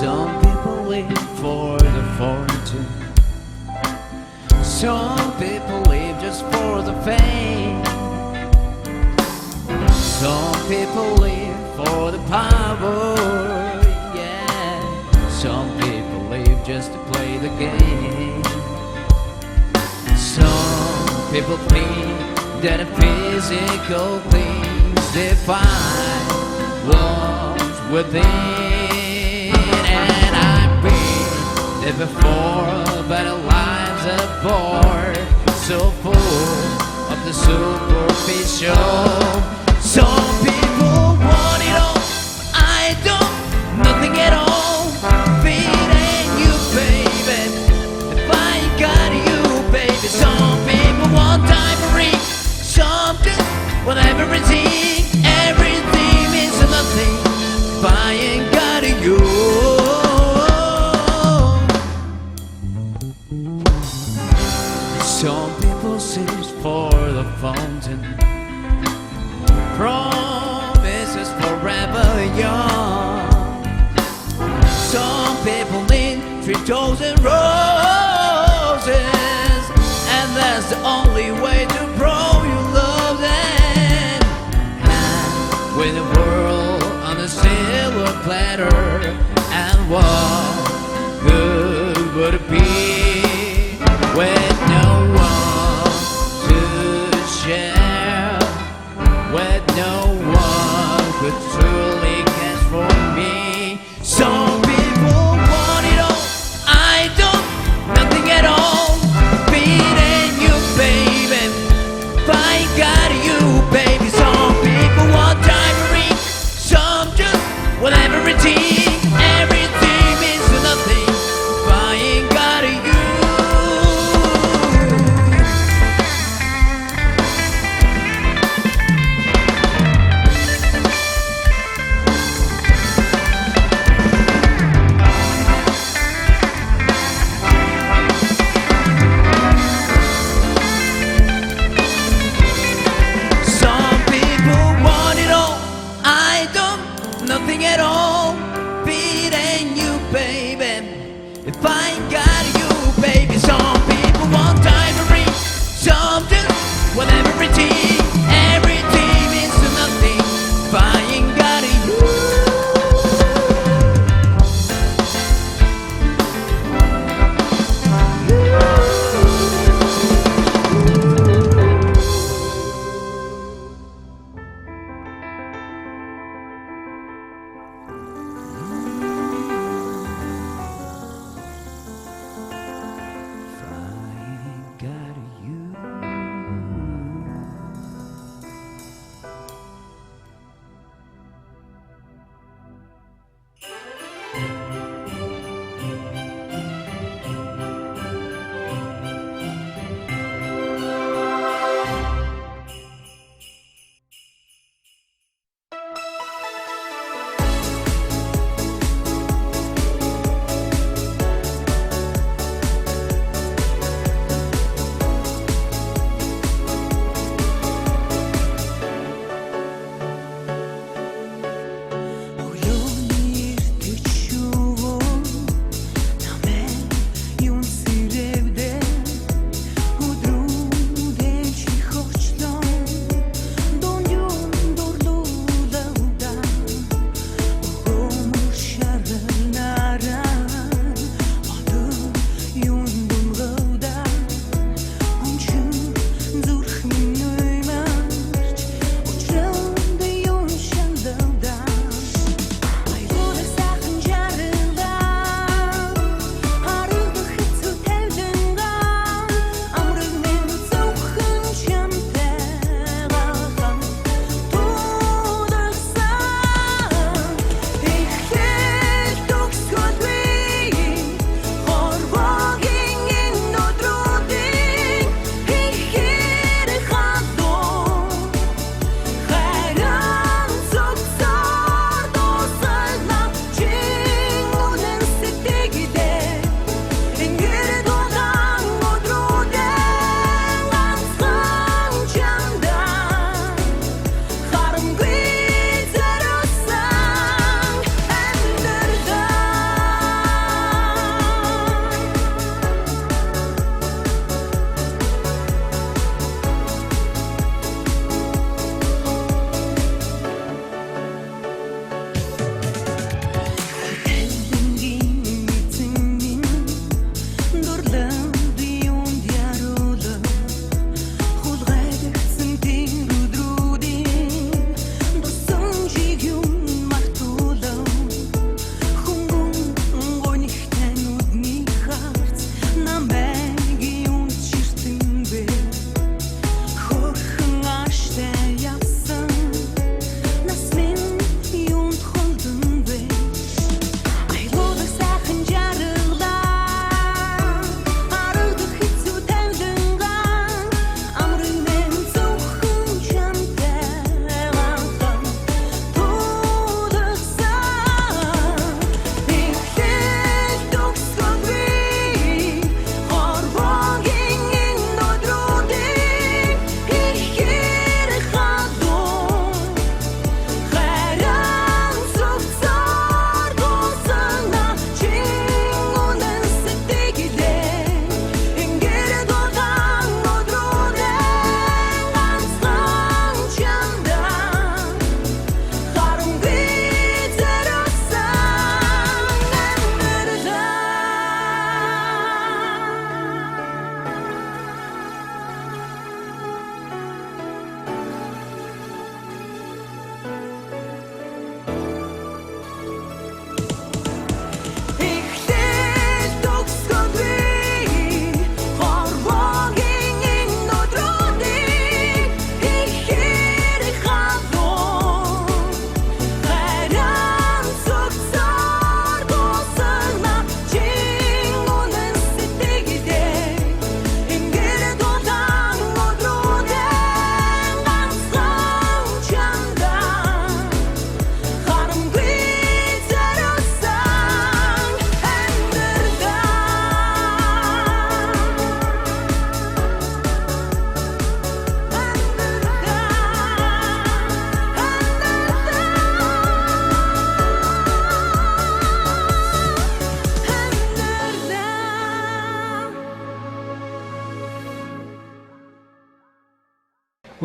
Some people live for the fortune. Some people live just for the fame. Some people live for the power. Yeah. Some people live just to play the game. Some people think that a physical things define what's within. And I've been there before, but our lives are bored, so full of the superficial. Some people want it all, I don't, nothing at all. Feeding you, baby, if I got you, baby. Some people want diamond, some just want everything. Everything means nothing if I ain't got you. Some people search for the fountain, promises forever young. Some people need 3,000 roses, and that's the only way to prove you love them. And with the world on a silver platter, and what good would it be with no one to share, with no one could truly care for me? Some people want it all, I don't, nothing at all. Beating you, baby, if I got you, baby. Some people want diamond, some just want everything. Everything means nothing if I ain't got you. Some people want it all, I don't, nothing at all. Beating you, baby, if I ain't got you, baby. Some people want diamond, some just want everything. Everything means nothing if I ain't got you. If I ain't got you.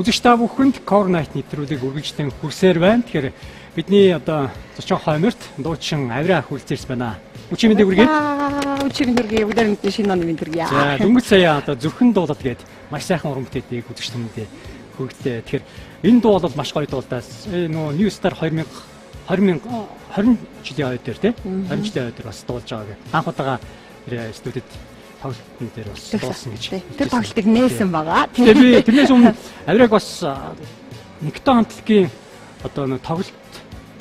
үзэгч та бүхэнд Core Night нэвтрүүлгийг үргэлжлэн хүрсээр байна. Тэгэхээр бидний одоо зочин хойморт дуучин Авира ах үлцээрс байна. Өчигдөр мэдээг үргээд. Өчигдөр үргээ бүгдээр мэдээ шинэ оны мэдээг. За дөнгөж сая одоо зөвхөн дуулаад гээд маш сайхан уран бүтээлийг үзэгч хүмүүстээ хүргэлээ. Тэгэхээр энэ дуу бол маш гоё дуулаас нөгөө New Star 2020 жилийн ойд дээр тий 20 жилийн ойд дээр бас дуулж байгаа гэх. Анх удаага студид тоглолтын дээр бас дуулсан гэж. Тэр тоглолтыг нээсэн байгаа. Тэгээ би тэрнээс өмнө Авираг бас Никто хамтлагийн одоо нэг тоглолт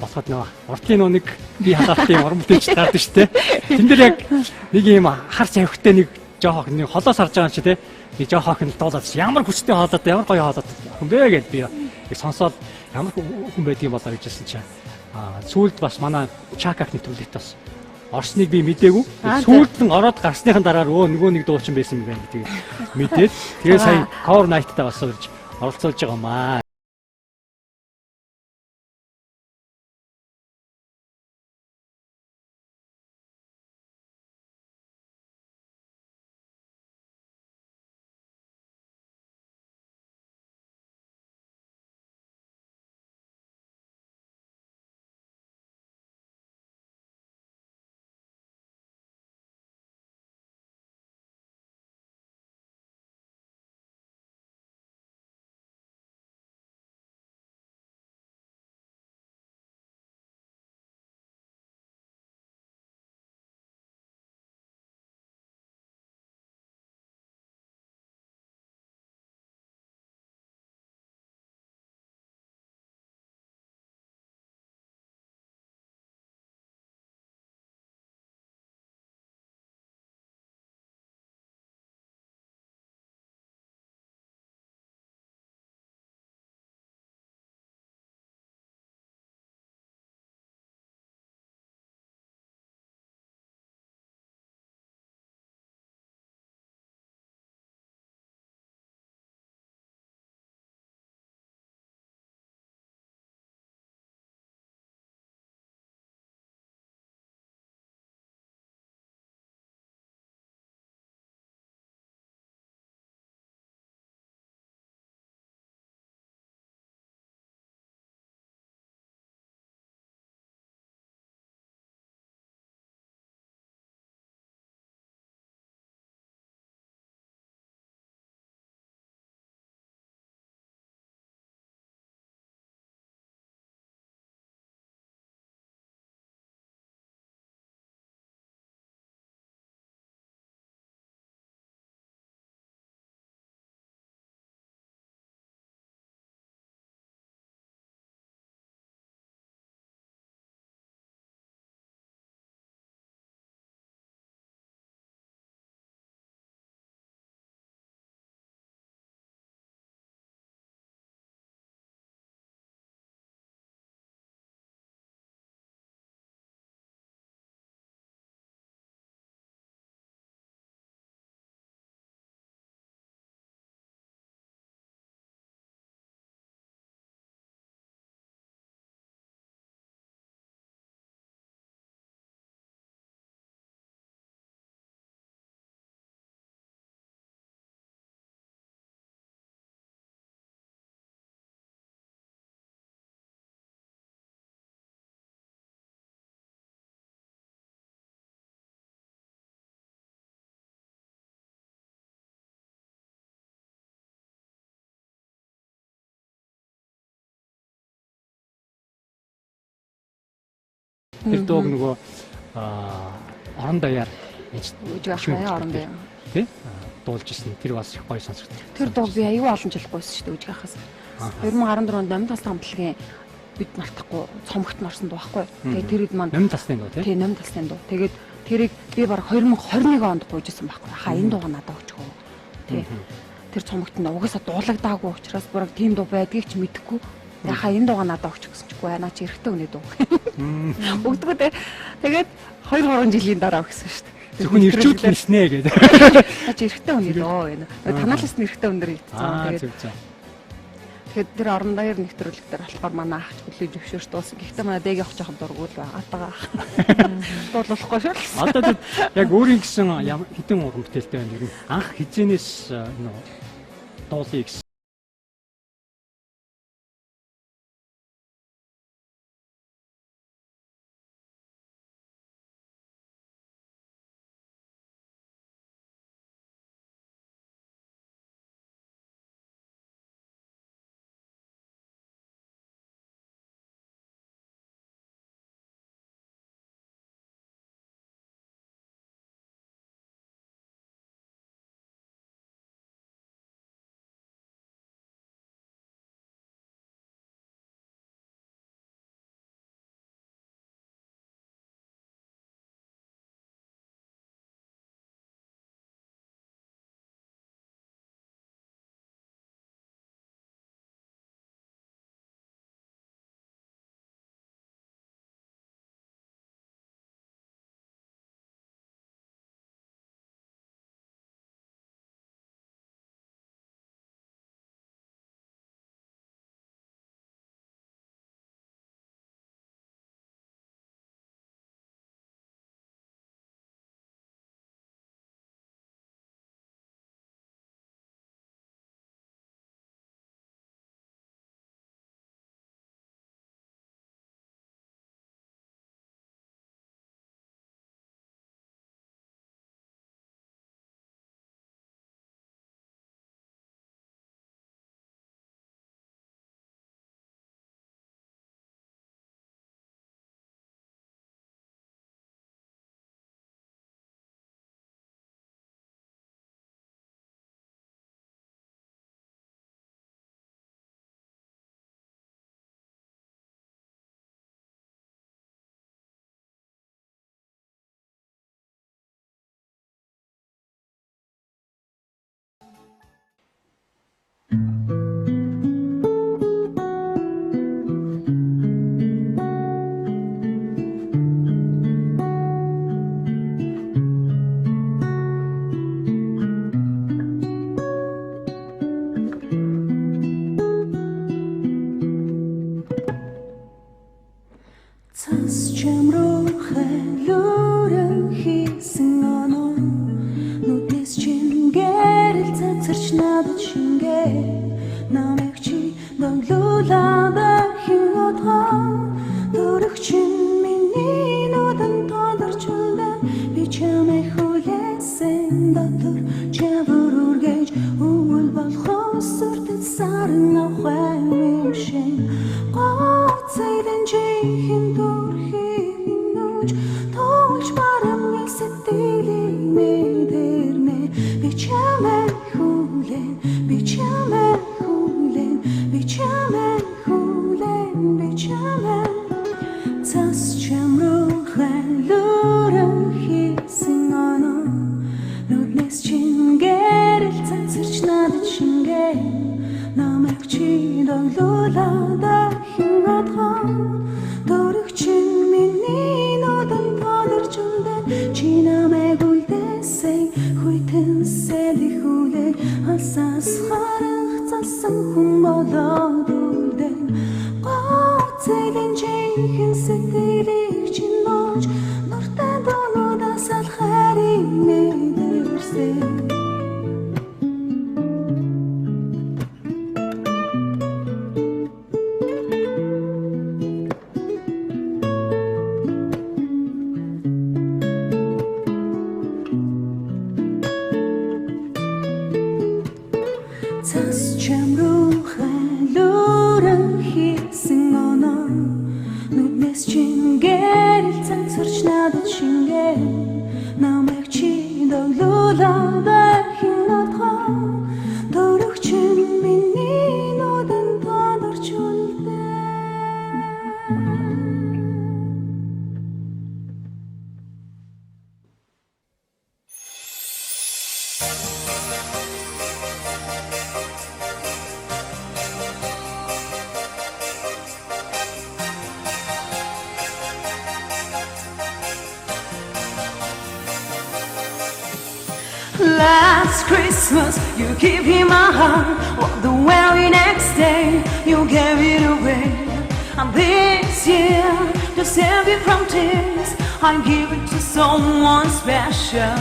болоход нэг уртлын нэг би халаалтын уран бүтээлч гардаг шүү дээ. Тэн дээр яг нэг юм хар цавхтай нэг жоох нэг холоос харж байгаа юм чи тий. Би жоох охин дуулаад ямар хүчтэй хоолоод ямар гоё хоолоод хүн бэ гэж би сонсоод ямар хүн байдгийг болоо гэж хэлсэн чинь сүүлд бас манай Чакак нэвтрүүлэгт бас орсныг би мэдээгүй. Сүүлд нь ороод гарсныхан дараа нөгөө нэг дуучин байсан юм байна гэдгийг мэдээд тэгээ сая Core Night-тай бас оролцуулж байгаа маа. Тэр дууг нөгөө орон даяар үжиг ахаа орон даяар тий дуулж ирсэн. Тэр бас их гоё сонсогдсон. Тэр дууг би аюу олон жил гуйсан шүү дээ үжиг ахаас. 2014 онд Номын тасны хамтлагийн бид мартахгүй цомогт марсан дуу байхгүй. Тэгээ тэр хэд маань Номын тасны дуу тий. Тий Номын тасны дуу. Тэгээд тэрийг би баг 2021 онд гуйжсэн байхгүй. Хаа энэ дууга надад өгчгөө. Тий. Тэр цомогт нь угаасаа дуулагдаагүй учраас бүр тийм дуу байдгийг ч мэдэхгүй. Тэгээ хаа энэ дууга надад өгч гэсэн чиггүй наа чи эрэхтэй үнэ дуу. Өгдөгөө те. Тэгээд 2-3 жилийн дараа өгсөн шүү дээ. Зөвхөн ирчүүд хэлснэ гэдэг. Наа чи эрэхтэй үнэ дуу гэнэ. Танаалаас нь эрэхтэй үнээр хэлсэн. Тэгээд тэр орон даяар нэвтрүүлэг дээр болохоор манай ах хүлээж өвшөөрч дуусан. Гэхдээ манай дээг явах жоохон дургуул байгаа. Дуулахгүй шүү л. Одоо яг өөрийн гэсэн хэдэн уран бүтээлтэй байна. Анх хизэнээс дуулыг Цас чамруу хайлууран хийсэн оноо нүднээс чин гэрэл цацарч надад шингээ намайг чи ноглуулаад хин отгоо дөрөх чин миний нүдэн тодорч үлдэн би чамайг хүлээсэн дотор чавар үргэж өвөл болохоос сүртэд сарн авах юм шин гоцайдэн чихэн дөрхийнүүч тоолж барамны сэтгэлийн мэдэрнэ би чамайг хүлээн би чамайг хүлээн би чамайг хүлээн би чамайг цас чамруу хайлууран хийсэн оноо нүднээс чин гэрэл цацарч надад шингээ намайг чи доглуулаад хин отгоо дөрөх чин миний нүдэн тодорч үлдэн чи намайг үлдээсэн хүйтэн сэли хүлээ хасаас харах цасан хүн болоод үлдэн гоцайдэн чихэн сэтгэлийг чин нууж нуртай дунуудаас алхарыг мэдэрсэн цас чамруу хайлууран хийсэн оноо нүднээс чин гэрэл цацарч надад шингээ намайг чи доглуулаад хин отгоо дөрөх чин миний нүдэн тодорч үлдэн Last Christmas, you gave me my heart. Well, the very next day, you gave it away. And this year, to save you from tears, I give it to someone special.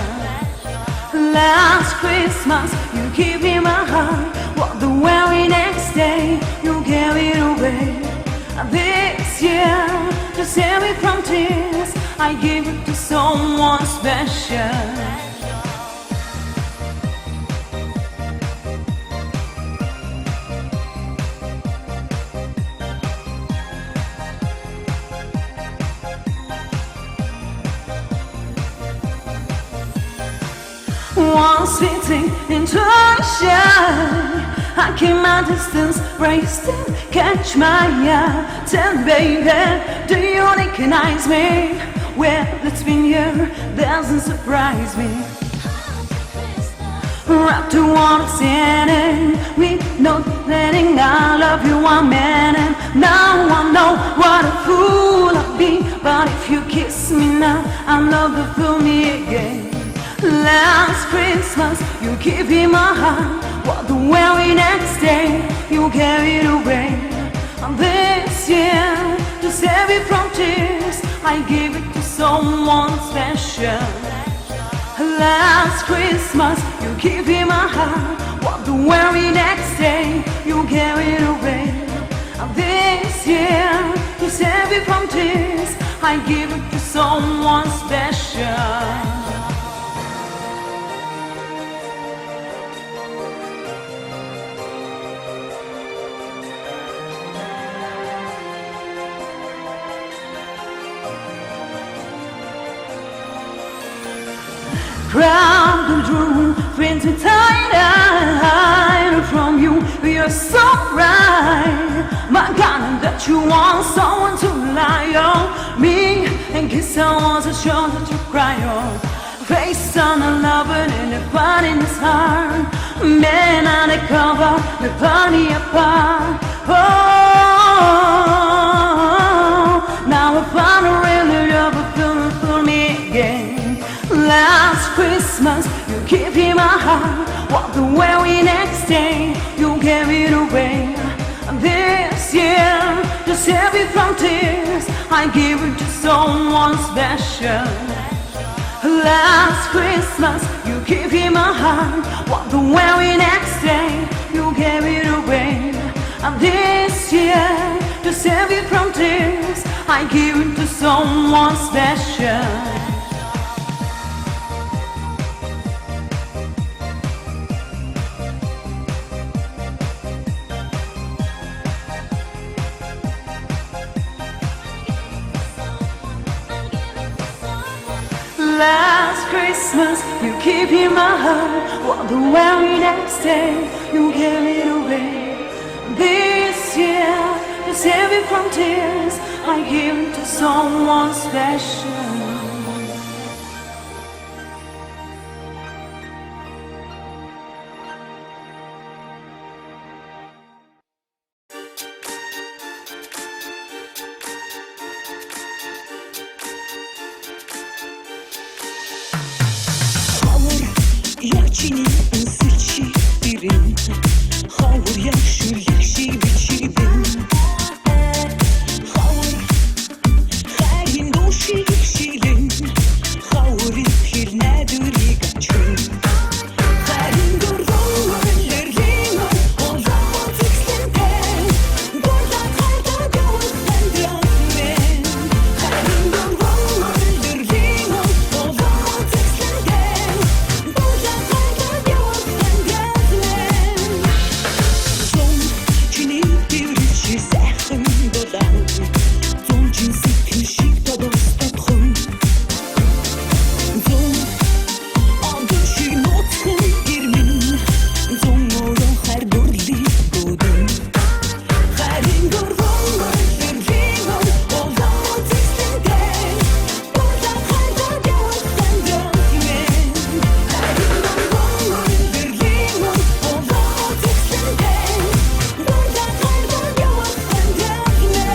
Last Christmas, you gave me my heart. Well, the very next day, you gave it away. And this year, to save me from tears, I give it to someone special. One sweet thing into the shine, I keep my distance, braced in, catch my eye. Tell baby, do you recognize me? Well, it's been year, doesn't surprise me. Wrapped to one standing, with no letting I love you, I'm man. And now I know what a fool I've been. But if you kiss me now, I'm love to fool me again. Last Christmas, you gave me my heart. Well, the very next day, you gave it away. And this year, to save it from tears, I gave it to someone special. Last Christmas, you gave me my heart. Well, the very next day, you gave it away. And this year, to save it from tears, I gave it to someone special. Crowded room, friends are tired, hide from you. You're so right. My God, that you want someone to lie on me and kiss someone's a shoulder to cry on. Face on a lover and a part in his heart. Man on a cover, the party apart. Oh, now I found a real love, for me again. Last Christmas, you gave me my heart. What the very next day, you gave it away. And this year, to to save you from tears. I give it to someone special. Last Christmas, you gave him a heart. What the very next day, you gave it away. And this year, to save you from tears, I give it to someone special. Last Christmas, you gave him a heart. What the very next day, you gave it away. This year, to save you from tears, I give it to someone special. Yakçini ısırçı birim Havur yakşur yakşi biçibim Havur Hayin doşi yakşilim Havur ipir neduri gaçım Hayin durduğum öllerliğim Olamaz ikisinden Burada karda gözden dönmen Hayin durduğum öllerliğim Olamaz ikisinden Burada karda gözden dönmen Son çini bir içi sehim dodan Son cinsi kışık da dostatım Son Aldırşı notun girmin Son oran her durli godun Harin durduğum öllerliğim Olamaz ikisinden Burada karda gözden dönmen Harin durduğum öllerliğim Olamaz ikisinden Burada karda gözden dönmen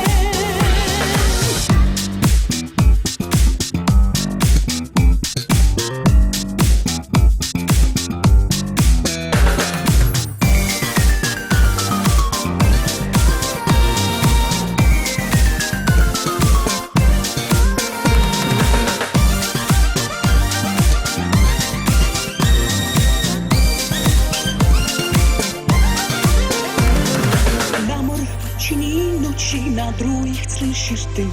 Намор чини ночи на других слышишь ты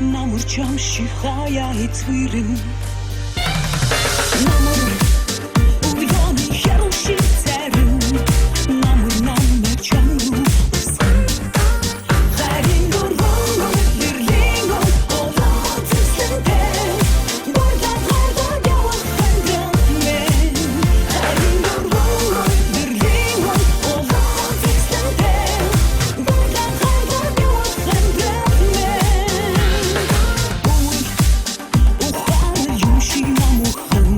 Намор чамши хаяет свирым Намор увьёный хороший царым Намор намер чамру усын Харин durduğum öllerliğim Olamaz ikisinden Burada karda gözden dönmen Harin durduğum öllerliğim Olamaz ikisinden Burada karda gözden dönmen Uy, ухану юмши намухан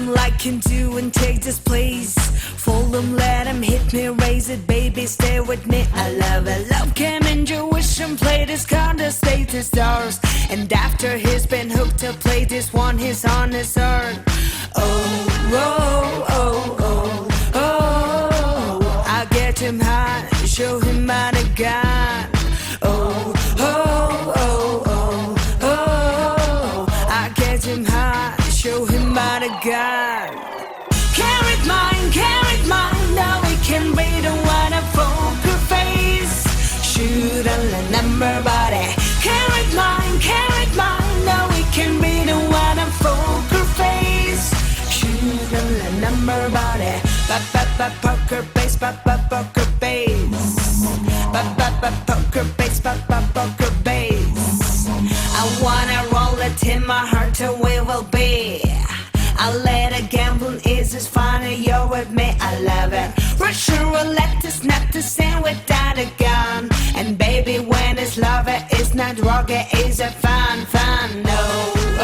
him like him do and take this place. Fold him, let him hit me, raise it, baby, stay with me. I love it. Love came in Jewish play this card to stay the stars. And after he's been hooked to play this one, he's on his own. Oh, oh, oh, oh, oh. I get him high, show him how to God. Oh, oh, oh, oh, oh. I get him high, show him how to God. Carrot mine, now we can read a wonderful face. Shoot on the number body. Carrot mine, now we can read a wonderful face. Shoot on the number body. Poker face, poker face. Poker face, poker face. I wanna roll it in my heart and we will be. I let a gamble is as fun as you're with me. I love it. Russian roulette is not the same without a gun. And baby, when it's love, it's not rocket, it's a fun. No.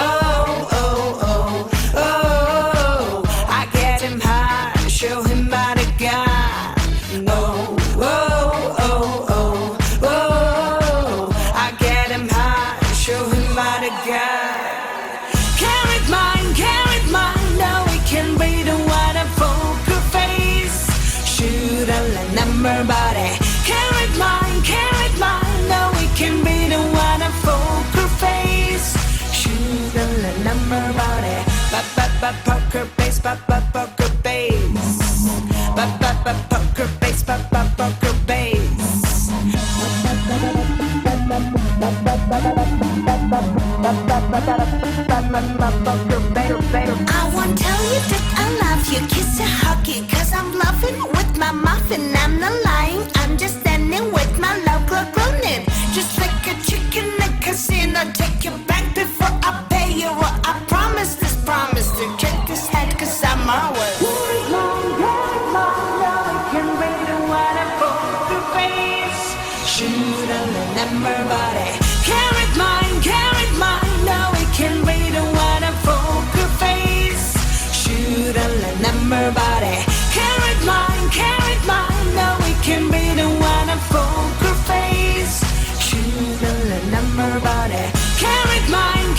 Oh, oh, oh, oh. I get him high, show him how to God. No. Oh, oh, oh, oh. I get him high, show him how to God. Carrot mine, now we can read a wonderful face. Shoot on the number body. Carrot mine, now we can read a wonderful face. Shoot on the number body. Poker face, poker face. Poker face, poker face. I won't tell you that I love you, kiss you, hug you, 'cause I'm loving with my muffin. I'm not lying, I'm just standing with my love clock running. Just like a chicken in a casino, take you back before I pay you. What I promise to check this head, 'cause I'm always. Shoot on the number body. Carrot mine, now we can read a wonderful face. Shoot on the number body. Carrot mine, now we can read a wonderful face. Shoot on the number body. Carrot mine,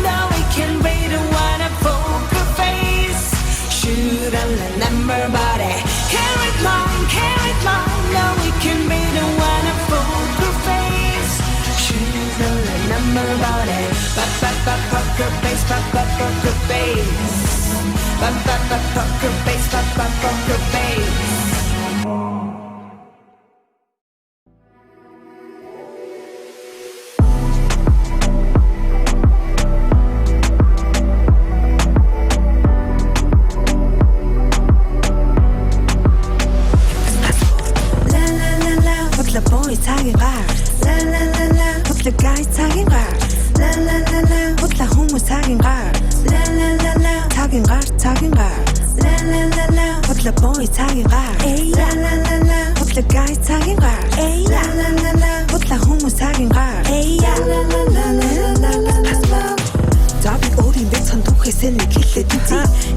now we can read a wonderful face. Shoot on the number body. Carrot mine, now we can read a wonderful face. Shoot on the number body. Poker face, poker face. Poker face, poker face.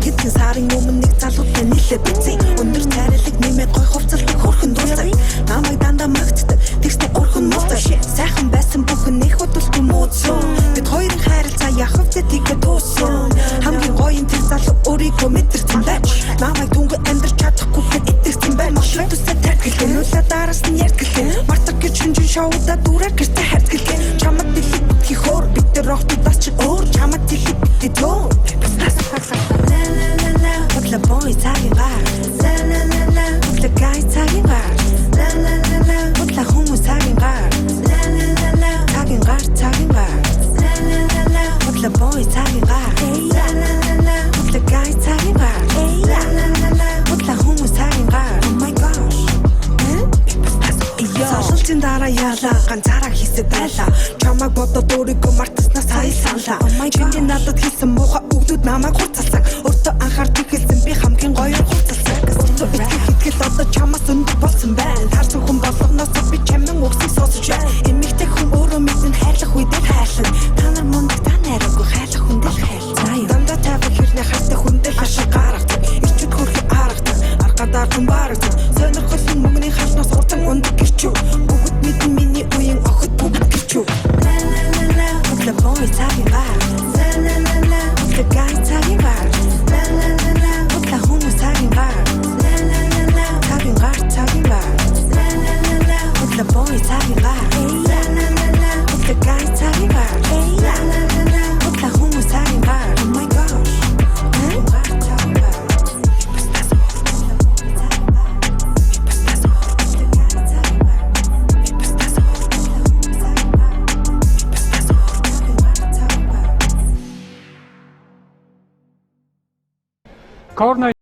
Хэдэн сарын өмнө нэг залуутай нийлээ бицээ. Өндөр царилэг нэмээд гой хувцалдаг хөрхөн дуусаа. Намайг дандаа магтдаг тэгснэ урхан мууцаа. Сайхан байсан бүхэн их удалгүй мууцсан. Бид хоёрын хайрцаа яхав тэтгэж туусан. Хамгийн гоё энэ тэр залуу өөрийгөө мэдэрсэн байж. Намайг түнгүй амьдрч чадахгүй хэд итгэсэн байна. Мошлог тусаа тархилгэн үлээ дараас нь ярьдгэлэн. Мартаг гэж шүнжин шоуда дүүрээ гэртээ хайрцгэлэн. Чамд дэлхийд битгий хоор бид тэр охтудаас ч өөр чамд дэлхийд битгий төө. What the boys talking about? La la la la. What the guys talking about? La la la la. What the homies talking about? La la la la. Talking about? La la la la. What the boys talking about? La la la la. What the guys talking about? La la la la. What the homies talking about? Oh my gosh. Солилцын дараа яалаа ганцаараа хийсэд байлаа. Чамайг бодоод өөрийгөө мартаснаас сая саналаа. Чиний надад хийсэн муухай өгдүүд намайг хурцалсан. Өөртөө анхаарч ихэлсэн би хамгийн гоёор хурцалсан. Өөртөө итгэл одоо чамаас өндөр болсон байна. Тарсан хүн болгоноос би чамин үгсийг сонсож байна. Эмэгтэй хүн өөрөө мэдэн хайрлах үедээ хайрлана. Та нар мундаг та найраагүй хайрлах хүндээ хайрлаа. Дандаа тавих хэрнээ хайртай хүн Cover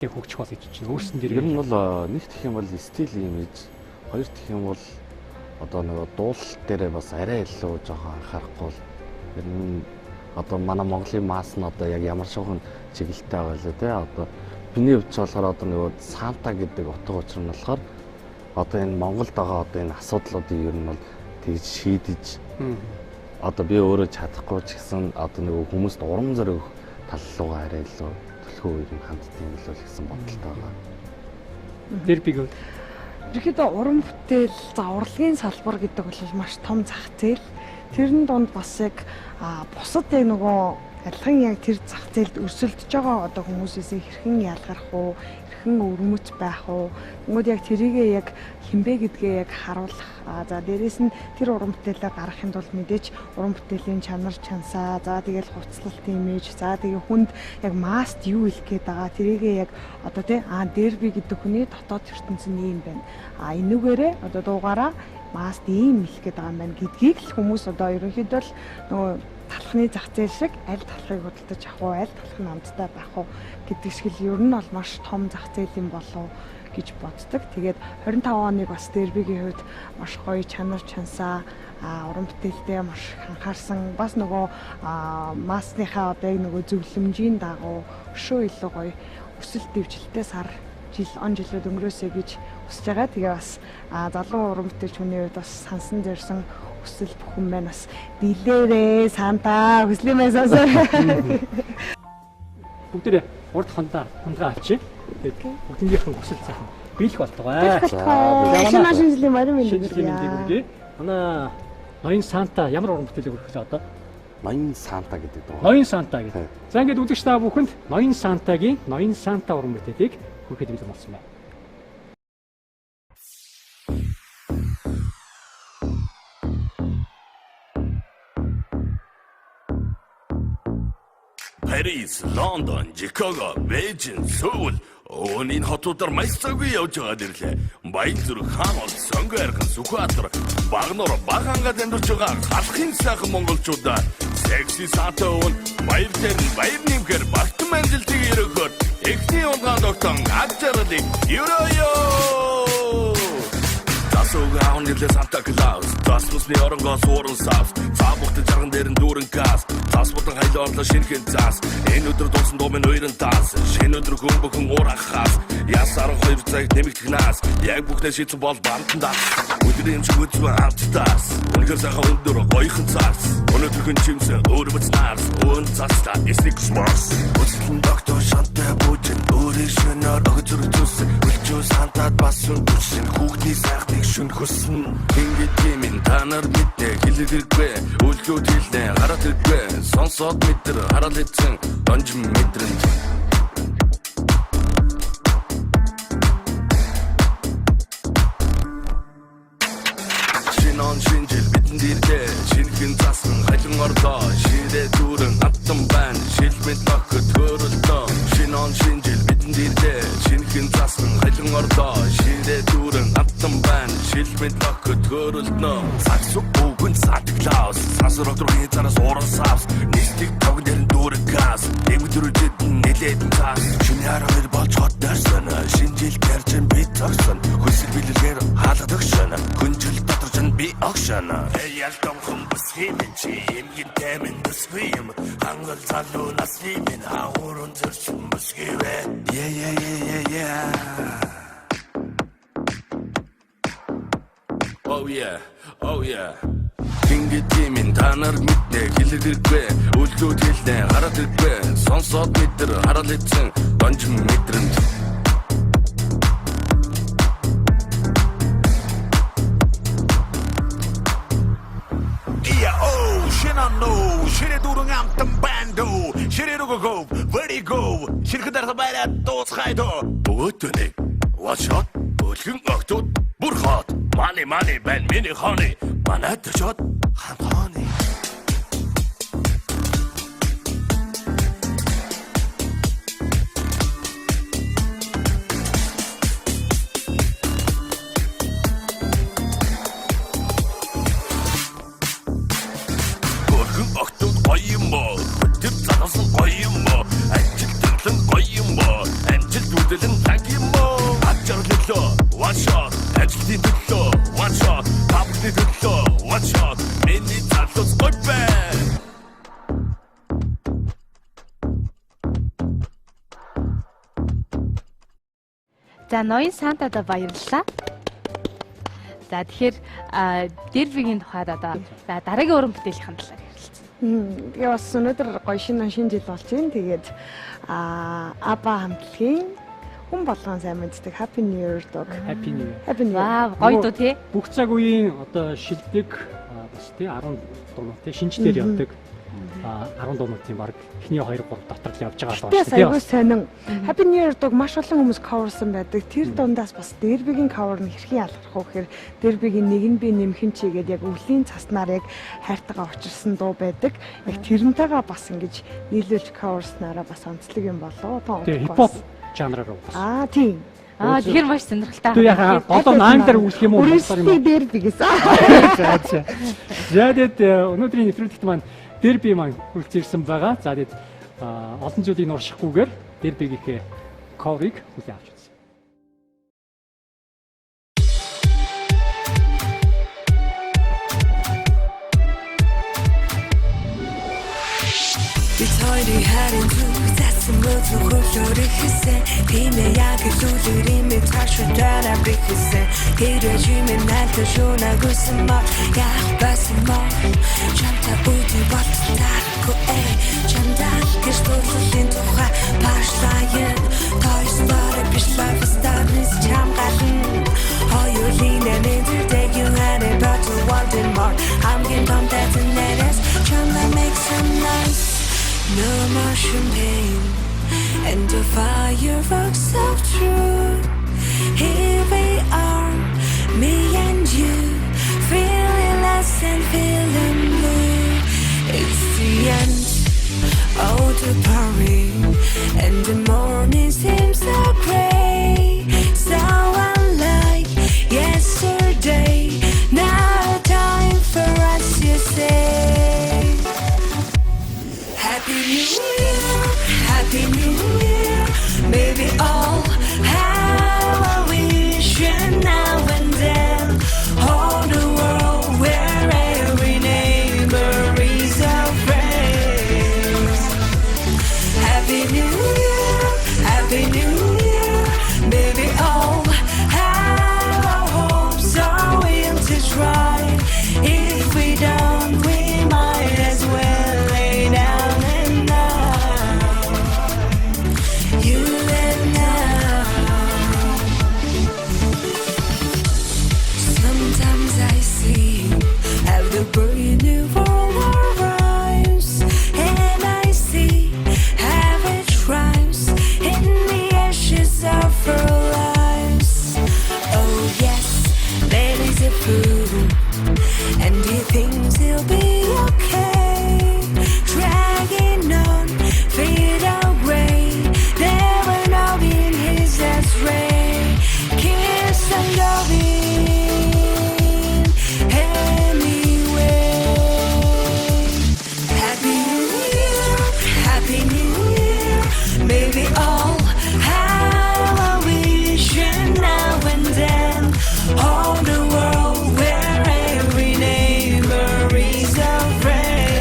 хөгжих бол гэж чинь өөрсөн дээр Ер нь бол нэг гэх юм бол стил имиж, хоёр гэх юм бол одоо нөгөө дуул дээрээ бас арай илүү жоохон анхаарахгүй бол ер нь одоо манай Монголын масс нь одоо яг ямар шоухан чиглэлтэй байгаа лээ тий. Одоо миний хувьд ч болохоор одоо нөгөө Санта гэдэг утга учир нь болохоор одоо энэ Монголд байгаа одоо энэ асуудлуудыг ер нь бол тэгж шийдэж одоо би өөрөө чадахгүй ч гэсэн одоо нөгөө хүмүүст урам зориг тал руугаа арай илүү төлхөө ер нь ханддаг юм л гэсэн бодолтой байгаа. Дэрбиг Ерөнхийдөө уран бүтээл, за урлагийн салбар гэдэг бол маш том зах зээл. Тэрэн донд бас яг бусад яг нөгөө адилхан яг тэр зах зээлд өрсөлдөж байгаа одоо хүмүүсээс хэрхэн ялгарх уу, хэрхэн өрмөц байх уу. Тэгмүүд яг тэрийгээ яг хинбэ гэдгээ яг харуулах. За дээрэс нь тэр уран бүтээлээ гаргахын тулд мэдээж уран бүтээлийн чанар чансаа, за тэгэл хувцлалт имиж, за тэгээ хүнд яг маст юу хэлэх гээд байгаа. Тэрийгээ яг одоо тий дерби гэдэг хүний дотоод ертөнцийн юм байна. Энүүгээрээ одоо дуугаараа маст ийм хэлэх гээд байгаа юм байна гэдгийг л хүмүүс одоо ерөнхийдөө л нөгөө талхны зах зээл шиг аль талхыг худалдаж авах уу, аль талх нь амттай байх уу гэдэг шиг л ер нь бол маш том зах зээл юм болов гэж боддог. Тэгээд 25 оныг бас дербигийн хувьд маш гоё чанар чансаа уран бүтээлтэй маш анхаарсан. Бас нөгөө массныхаа одоо яг нөгөө зөвлөмжийн дагуу өшөө илүү гоё өсөлт дэвжилттэй сар он жилүүд өнгөрөөсэй гэж хүсэж байгаа. Тэгээ бас залуу уран бүтээлч хүний хувьд бас сансан зэрсэн хүсэл бүхэн байна. Бас билээрээ Санта хүслэмээ сонсоо. бүгдээ урд хандаа авчи. Тэгээд бүгднийхэн хүсэл сайхан биелэх болтугай. Шинэ жилийн барин мэдээ. Манай Ноён Санта ямар уран бүтээлийг хүргэх одоо? Ноён Санта гэдэг дуу. Ноён Санта гэдэг. За ингээд үзэгч та бүхэнд Ноён Сантагийн Ноён Санта уран бүтээлийг хүргэхэд бэлэн болсон байна. Paris, London, Chicago, Beijing, Seoul Өнийн хотуудаар майсцаагүй явж байгаа дэрлээ. Баян зүрх хаан бол сонгоорхон Сүхбаатар багнуур багангаад амьдарч байгаа халахын сайхан монголчуудаа секси сатаун баяр дээр баяр нэмгээр багтан амжилтыг өргөхөөр эхний унгаан тогтон ачаалыг ёо Засуугаан нэлээ Санта Клаус Засмусны оронгоос ууран сав Цаабухты жарган дээр нь дүүрэн газ Засбутан хайлоорлоо шинхэн заас Энэ өдөр дуусан дуу минь уйран таас Шинэ өдөр хүн бүхэн урахаас Ясаар 2 цагт нэмэгдэх нас Яг бүхнээ шийдсэн бол бантандаа Өдрийн ч үзмэ амттаас Үнэхээр сайхан өндөр гоёхан цаас Өнөөдөр хүн чимсэн өөрөмц наарс Өн цаастаа эсник смарс Өслөн доктор шантай бүжин Өөрийн шөнөөр өгзөр зүсэн Үлчүү сантад бас өндөршин Хүүхний сайхныг шүн хөсөн Ингээд юмин танар мэдээ хэлэгэргүй Үлгүүд хэлнэ гараад иргүй Сонсоод мэдэр хараад хэлсэн Донжин мэдрэнт Шинон шинжил битэн дирдээ Шинхэн засан хайлан орлоо Ширээ дүүрэн аттан байна Шилмэд лохот хөрөлтөө Шинон шинжил битэн дирдээ Шинхэн засан хайлан орлоо Ширээ дүүрэн аттан байна Шилмэд лохот хөрөлтөө Саксу бүгэн Санта Клаус Сансар отрууны цанаас ууран савс Нийстик тавган дээр дүүрэн газ Эмгдүрүүдэд нэлээдэн цаас Шинэ харахэр болж хот дэрсэн Шинжил гэржин бит зорсон Хүсэл билэлгээр хаалгад өгшөн Хүнжил доторч нь би огшон Ялтам хүн бүсхиймэн чи Эмгин тэмэн бүсхийм Хангал залуу наслимэн Хаагуурун зөрчөн бүсхийвэ Yeah Oh yeah, oh yeah Ингээд юмин танар мэднэ хэлэгэргүй Үлгүүд хэлнэ хараад иргүй Сонсоод мэдэр хараад хэлсэн Донжин мэдрэмж Шинано Ширээ дүүрэн амтан бандо Ширээ рүүгөө go Where you go Ширхэн дарса байраад дуусхайдо Бөөтөнийг Watch out Үлгэн огтуд Бүр хот Money байн миний honey Манай төчөд хантхоны гоё юм бо. Хөтөв залсан гоё юм бо. Ажил төрлөн гоё юм бо. Амжилт үүдэл Бидний төлөө watch out. Миний залуус гой байна. За ноён Сантада баярлалаа. За тэгэхээр Дербигийн тухайд одоо за дараагийн уран бүтээлийн талаар ярилцсан. Тэгээ бас өнөөдөр гоё шинэ жил болж байна. Тэгээд Аба хамтлагийн хүн болгон сайн мэддэг Happy New Year дог. Happy New Year. Happy New Year. Вау, гоё дуу тий. Бүх цаг үеийн одоо шилдэг бас тий 10 дуунууд тий шинжлэлээр явдаг 10 дуунуудын баг эхний 2 3 дотор л явж байгаа л байна Тэгээ айгүй сонин. Happy New Year дог маш олон хүмүүс coverсан байдаг. Тэр дундаас бас Дербигийн cover нь хэрхэн ялгарх вэ гэхээр Дербигийн нэгэн би нэмхэн чигээд яг өвлийн цаснаар яг хайртайгаа учирсан дуу байдаг. Яг тэрнтэйгээ бас ингэж нийлүүлж coverснараа бас онцлог юм болоо. Тэгээ хипхоп жанраар бас. Тийм. Тэгэхээр маш сонирхолтой. Тэг яхаа одоо англиар үсэх юм уу? Өөрөөсөө Дерби гэсэн. За тэгээд өнөөдрийн нэвтрүүлэгт маань Дерби маань үлцээрсэн байгаа. За тэгээд олон зүйлийг нуршихгүйгээр Дербигийнхээ cover-ыг хүлээн авч үзье. Bitcoin харин зүгтсэн мөдлөх хөлөөрөх хэсэн Тимээ яг илүүлэр имэ трашудаараа бэхсэн Хэрэж имэ нэлтэ шуна гүсэн мар Яах басан мар Чамта үди болтарко Чамдал гэж төрлөлийн тухай башлайын Той story биш life startness чам галын Хоёулын энтердэг you had a better world than more I'm getting pumped at the netters Chamba make some noise No more champagne and the fireworks of truth. Here we are, me and you, feeling less and feeling blue. It's the end of the party, and the morning seems so gray, so unlike yesterday. Now time for us, you say. Happy New Year, Happy New Year. Maybe all have a wish and now and then. All the world where every neighbor is a friend. Happy New Year, Happy New Year. Maybe all have a hope, so we'll to try. If we don't, we might as well lay down and now. You and now. Sometimes I see how the brand new world arrives, and I see how it thrives in the ashes of our lives. Oh yes, there is a fool, and he thinks he'll be okay. Dragging on, fade out gray. There will now be in his X-ray. Kiss and loving anyway. Happy New Year, Happy New Year. Maybe all have a wish and now and then. All the world where every neighbor is a friend.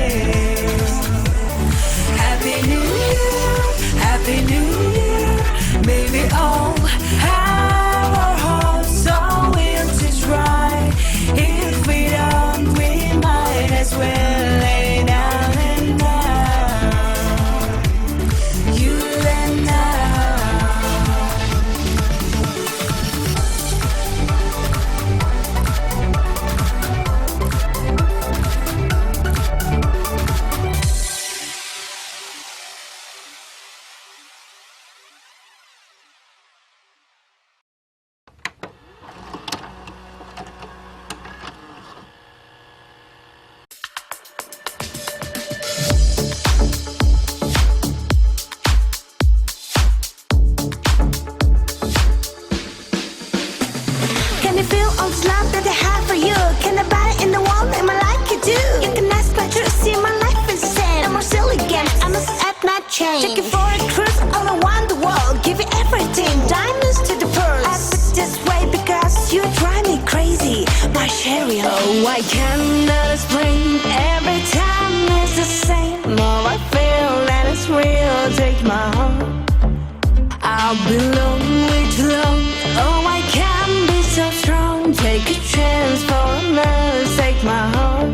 cherry. Oh, I cannot explain. Every time it's the same. Oh, I feel that it's real. Take my heart. I've been lonely too long. Oh, I can't be so strong. Take a chance for another. Take my heart.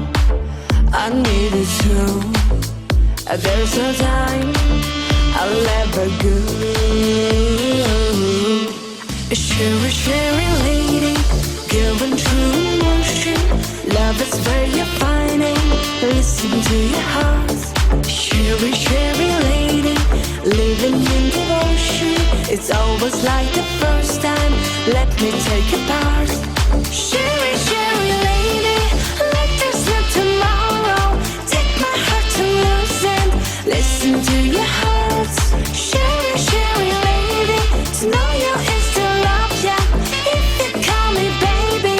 I need it too. There's no time. I'll never go. Sherry, Sherry lady, giving true emotion. Love is very finding. Listen to your heart. Sherry, Sherry lady, living in devotion. It's always like the first time. Let me take a part. Sherry, Sherry lady, like there's no tomorrow. Take my heart to lose and listen to your heart. Sherry, Sherry lady, to know you is to love ya. If you call me baby,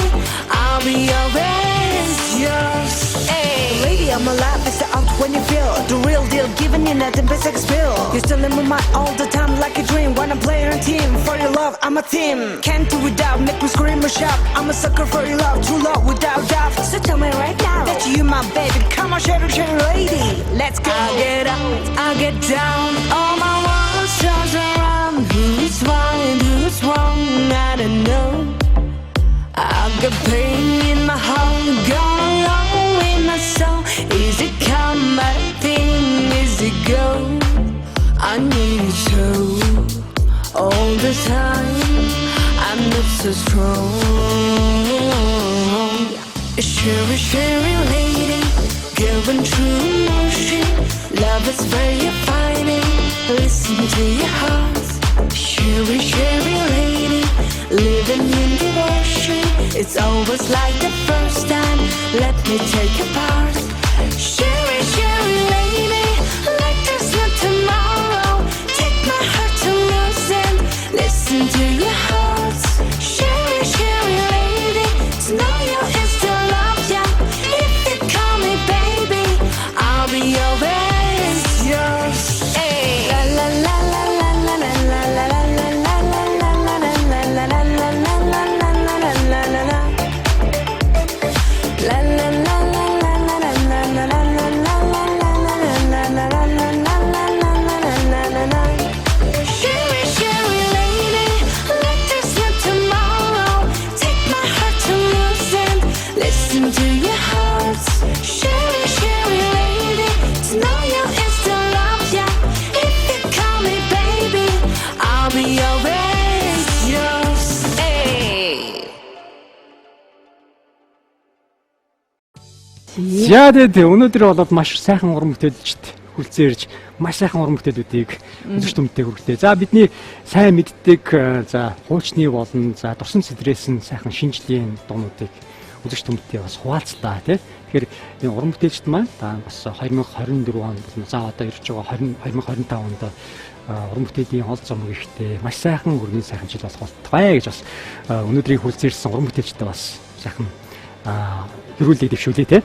I'll be always yours. Hey, lady, I'm alive. It's the out when you feel the real deal, giving you nothing but sex pill. You're still in my mind all the time like a dream. When I play on team for your love, I'm a team. Can't do without, make me scream or shout. I'm a sucker for your love, true love without doubt. So tell me right now that you my baby. Come on, Sherry, Sherry lady, let's go. I'll get up, I'll get down. All my walls turns around. Who's right and who's wrong? I don't know. I've got pain in my heart, gone along in my soul. Is it come, but I think is it go? I need you so all the time. I'm not so strong. Sherry, Sherry lady, giving true emotion. Love is very finding. Listen to your heart. Sherry, Sherry lady, living in devotion. It's always like the first time. Let me take a part. Sherry, Sherry lady, like there's no tomorrow. Take my heart to lose and listen to your heart. Sherry, Sherry lady, to know you is to love ya. If you call me baby, I'll be always yours. Hey, la la la la la la la la la la la la la la la la la la. La la la la la la la la la la la la. Sherry, Sherry lady, like there's no tomorrow. Take my heart to lose and listen to your heart. Sherry, Sherry lady, to know you is to love ya. If you call me baby, I'll be always yours. Hey. За тэгээд өнөөдөр болоод маш сайхан уран бүтээлчд хүлцээрж маш сайхан уран бүтээлүүдийг үзэж түмтэй хүргэлээ. За бидний сайн мэддэг за хуучны болон за дурсан сэдрээс нь сайхан шинжлэлийн дуунуудыг үзэж түмтэй бас хуваалцлаа тий. Тэгэхээр энэ уран бүтээлчд маань та бас 2024 он болон за одоо ирж байгаа 2025 онд уран бүтээлийн ол зам ихтэй маш сайхан өргөн сайхан жил болох болтугай гэж бас өнөөдрийн хүлцээрсэн уран бүтээлчдээ бас сайхан хөрүүлээ дэвшүүлээ те.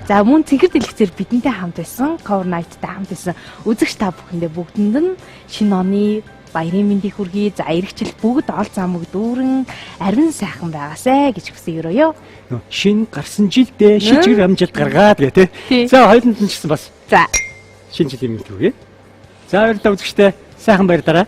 За мөн цэнхэр дэлгэцээр бидэнтэй хамт байсан, Cover Night-тай хамт байсан үзэгч та бүхэндээ бүгдэнд нь шинэ оны баярын мэндийг хүргэе. За иргэжил бүгд ол замыг дүүрэн арвин сайхан байгаасай гэж хүсье. Шинэ гарсан жилдээ шижгэр амжилт гаргаад гэ те. За хоёуланд нь ч гэсэн бас. За шинэ жилийн мэнд хүргэе. За баярлалаа үзэгчтэй сайхан баярлалаа.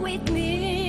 with me.